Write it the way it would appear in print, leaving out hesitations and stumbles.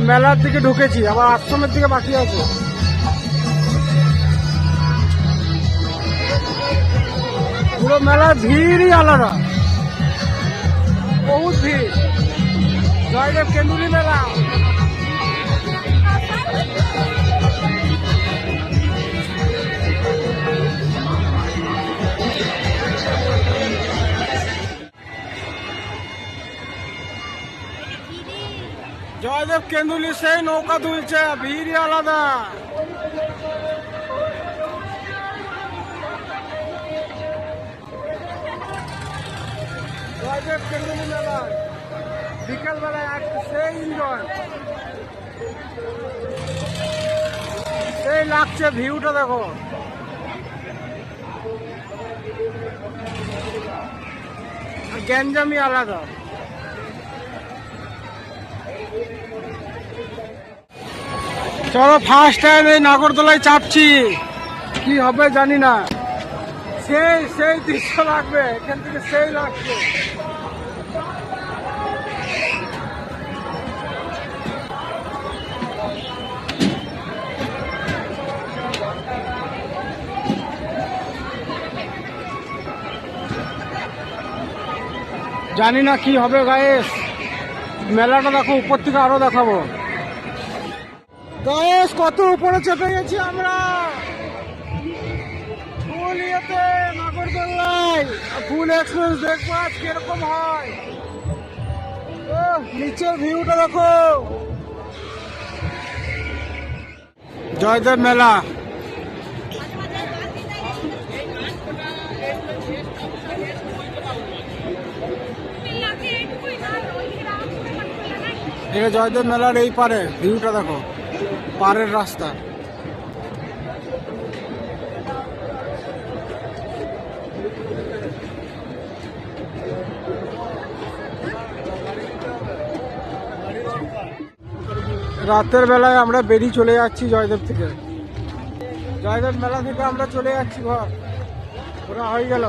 মেলার দিকে ঢুকেছি, আবার আশ্রমের দিকে বাকি আছে। পুরো মেলার ভিড়ই আলাদা, বহুত ভিড়। জয়দেব কেন্দুলি মেলা। জয়দেব কেন্দুলি সেই নৌকা তুলছে, ভিড়ই আলাদা। জয়দেব কেন্দুলি মেলা বিকেল বেলায় সেই এনজয়, সেই লাগছে। ভিউটা দেখো, গ্যাঞ্জামি আলাদা। চলো ফার্স্ট টাইম এই নাগরদোলায় চাপছি, কি হবে জানি না। সেই দৃশ্য লাগবে, এখান থেকে সেই লাগছে। জানি না কি হবে গায়েস, মেলাটা দেখো, উপর থেকে আরো দেখাবো। গায়েস কত উপরে চেপে গেছি আমরা, ফুল ইয়েতে নাগরদোলায়। ফুল এক্সপিরিয়েন্স দেখবো আজ কিরকম হয়। নিচের ভিউটা দেখো। জয়দেব মেলা। এটা জয়দেব মেলার এই পারে, ভিউটা দেখো, পাড়ের রাস্তা। রাতের বেলায় আমরা বেরিয়ে চলে যাচ্ছি জয়দেব থেকে, জয়দেব মেলা থেকে আমরা চলে যাচ্ছি ঘর। ওরা হয়ে গেল।